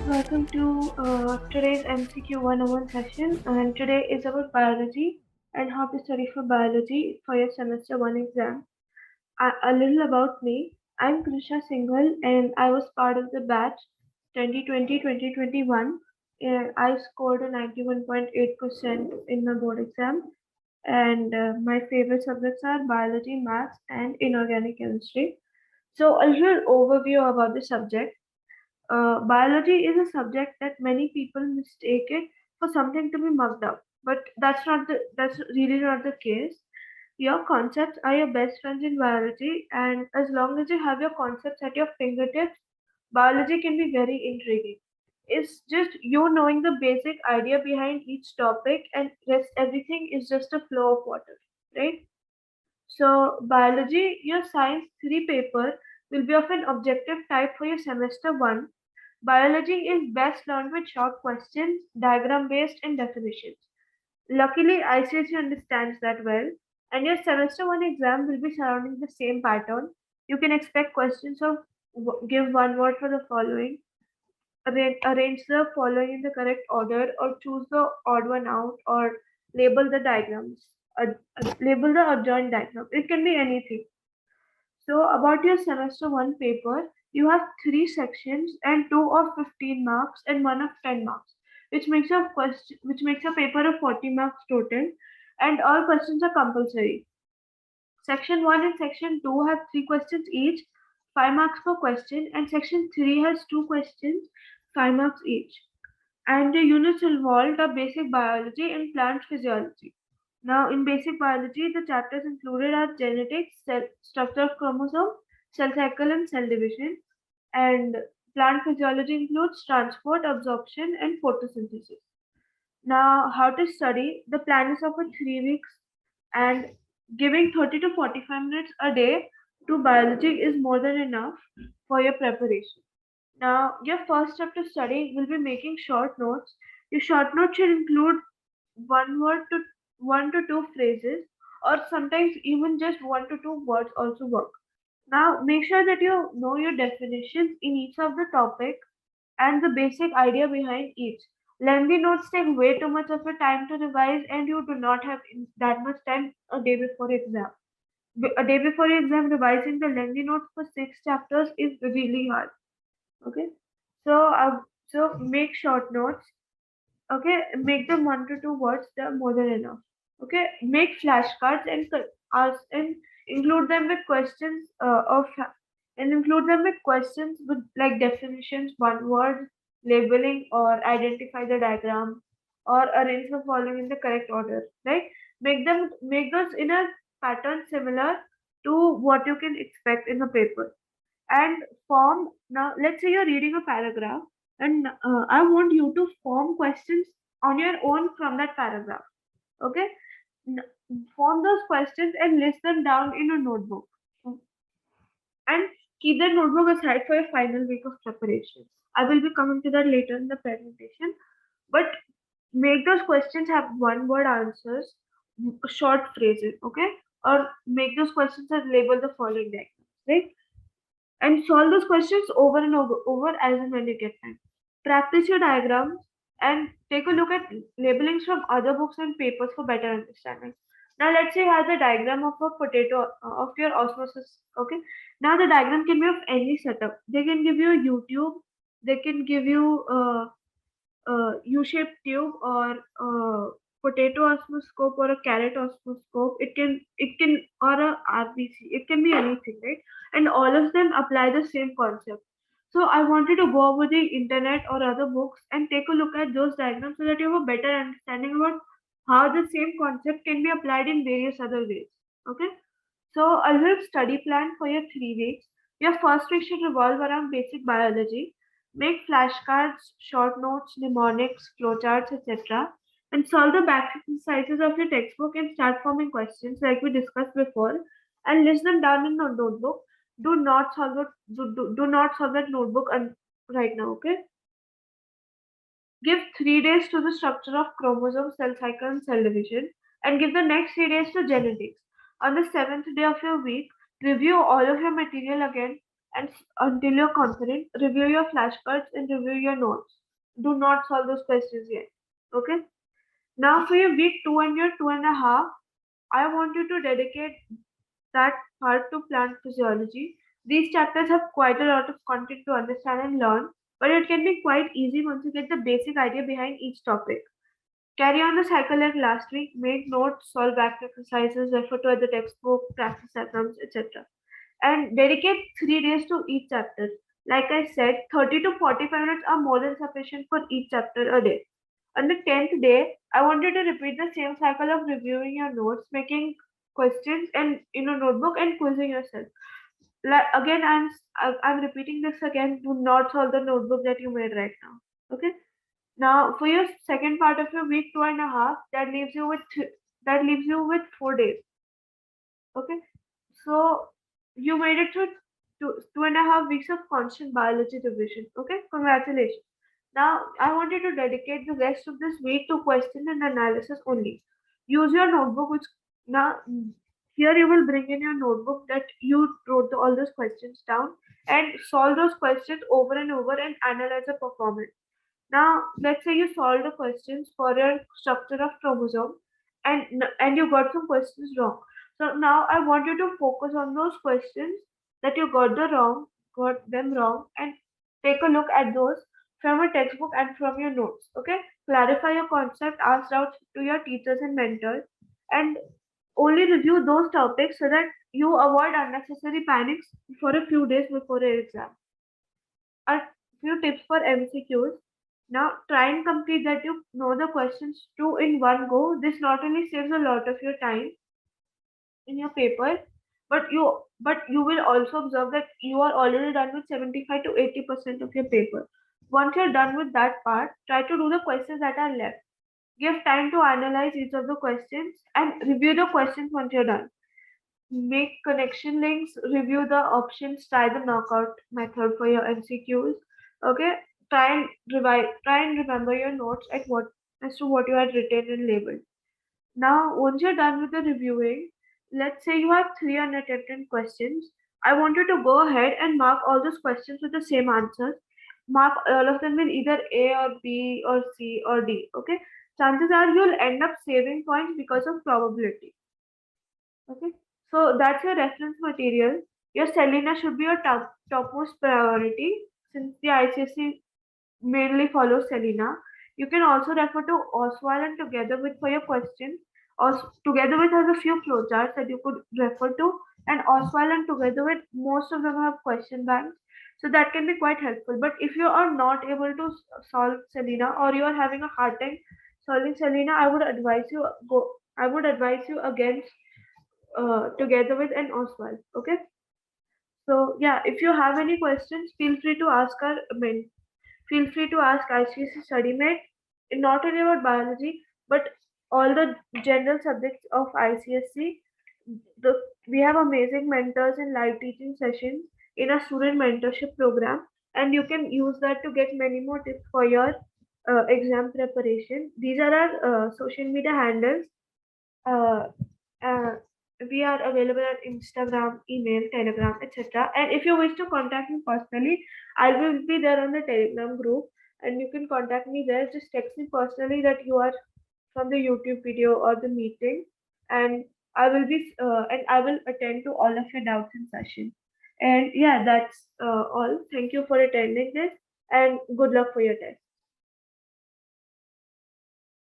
Welcome to today's MCQ 101 session, and today is about biology and how to study for biology for your semester 1 exam. A little about me. I'm Krisha Singhal, and I was part of the batch 2020-2021. I scored a 91.8% in my board exam, and my favorite subjects are biology, maths, and inorganic chemistry. So, a little overview about the subject. Biology is a subject that many people mistake it for something to be mugged up, but that's really not the case. Your concepts are your best friends in biology, and as long as you have your concepts at your fingertips, biology can be very intriguing. It's just you knowing the basic idea behind each topic, and rest everything is just a flow of water, right? So, biology, your science 3 paper will be of an objective type for your semester 1. Biology is best learned with short questions, diagram based, and definitions. Luckily, ICSE understands that well, and your semester 1 exam will be surrounding the same pattern. You can expect questions of give one word for the following, arrange the following in the correct order, or choose the odd one out, or label the diagrams. Label the adjoint diagram. It can be anything. So about your semester 1 paper, you have 3 sections and 2 of 15 marks and 1 of 10 marks, which makes a paper of 40 marks total, and all questions are compulsory. Section 1 and section 2 have 3 questions each, 5 marks per question, and section 3 has 2 questions, 5 marks each. And the units involved are basic biology and plant physiology. Now, in basic biology, the chapters included are genetics, structure of chromosome, cell cycle, and cell division. And plant physiology includes transport, absorption, and photosynthesis. Now, how to study? The plan is of a 3 weeks, and giving 30 to 45 minutes a day to biology is more than enough for your preparation. Now, your first step to study will be making short notes. Your short notes should include one word to 1 to 2 phrases, or sometimes even just 1 to 2 words also work. Now, make sure that you know your definitions in each of the topic and the basic idea behind each. Lengthy notes take way too much of your time to revise, and you do not have that much time a day before exam. A day before your exam, revising the lengthy notes for 6 chapters is really hard. Okay, so make short notes. Okay, make them 1 to 2 words. They're more than enough. Okay, make flashcards and ask and include them with questions and include them with questions with like definitions, one word, labeling, or identify the diagram, or arrange the following in the correct order. Right? Make those in a pattern similar to what you can expect in the paper. And form, now let's say you're reading a paragraph, and I want you to form questions on your own from that paragraph. Okay, form those questions and list them down in a notebook. And keep that notebook aside for your final week of preparation. I will be coming to that later in the presentation, but make those questions have one word answers, short phrases. Okay, or make those questions as label the following diagrams, right? And solve those questions over and over as and when you get time. Practice your diagrams and take a look at labelings from other books and papers for better understanding. Now let's say you have the diagram of a potato of your osmosis. Okay. Now the diagram can be of any setup. They can give you a YouTube. They can give you U-shaped tube, or potato osmoscope, or a carrot osmoscope. It can or a RBC. It can be anything, right? And all of them apply the same concept. So I wanted to go over the internet or other books and take a look at those diagrams so that you have a better understanding about how the same concept can be applied in various other ways. Okay. So a little study plan for your 3 weeks. Your first week should revolve around basic biology. Make flashcards, short notes, mnemonics, flowcharts, etc. And solve the back exercises of your textbook and start forming questions like we discussed before, and list them down in a notebook. Do not solve that notebook right now, okay? Give 3 days to the structure of chromosome, cell cycle, and cell division, and give the next 3 days to genetics. On the seventh day of your week, review all of your material again, and until you're confident, review your flashcards and review your notes. do not solve those questions yet. Okay. Now for your week 2 and your 2.5, I want you to dedicate that part to plant physiology. These chapters have quite a lot of content to understand and learn, but it can be quite easy once you get the basic idea behind each topic. Carry on the cycle like last week, make notes, solve back exercises, refer to other textbook, practice diagrams, etc. And dedicate 3 days to each chapter. Like I said, 30 to 45 minutes are more than sufficient for each chapter a day. On the 10th day, I want you to repeat the same cycle of reviewing your notes, making questions and in a notebook and quizzing yourself. Like, again, I'm repeating this again. Do not solve the notebook that you made right now. Okay. Now, for your second part of your week 2.5, that leaves you with 4 days. Okay, so you made it through 2.5 weeks of constant biology revision. Okay, congratulations. Now, I want you to dedicate the rest of this week to question and analysis only. Use your notebook, which now here you will bring in your notebook that you wrote all those questions down and solve those questions over and over and analyze the performance. Now, let's say you solved the questions for your structure of chromosome and you got some questions wrong. So now I want you to focus on those questions that you got them wrong, and take a look at those from a textbook and from your notes. Okay, clarify your concept, ask out to your teachers and mentors, and only review those topics so that you avoid unnecessary panics for a few days before your exam. A few tips for MCQs. Now try and complete that you know the questions two in one go. This not only saves a lot of your time in your paper, but you will also observe that you are already done with 75 to 80% of your paper. Once you're done with that part, try to do the questions that are left. Give time to analyze each of the questions and review the questions once you're done. Make connection links, review the options, try the knockout method for your MCQs. Okay, try and remember your notes at what as to what you had written and labeled. Now, once you're done with the reviewing, let's say you have three unattempted questions. I want you to go ahead and mark all those questions with the same answers. Mark all of them with either A or B or C or D. Okay, chances are you'll end up saving points because of probability. Okay, so that's your reference material. Your Selena should be your topmost priority since the ICSE mainly follows Selena. You can also refer to Oswald and together with for your questions, or together with has a few flowcharts that you could refer to, and Oswald and together with most of them have question banks, so that can be quite helpful. But if you are not able to solve Selena or you are having a hard time solving Selena, I would advise you against together with an Oswald. Okay. So yeah, if you have any questions, feel free to ask ICSE StudyMate, not only about biology, but all the general subjects of ICSE. We have amazing mentors in live teaching sessions in a student mentorship program, and you can use that to get many more tips for your exam preparation. These are our social media handles. Uh, uh, we are available on Instagram, email, Telegram, etc. And if you wish to contact me personally, I will be there on the Telegram group, and you can contact me there. Just text me personally that you are from the YouTube video or the meeting, and I will attend to all of your doubts in session. And yeah, that's all. Thank you for attending this, and good luck for your test.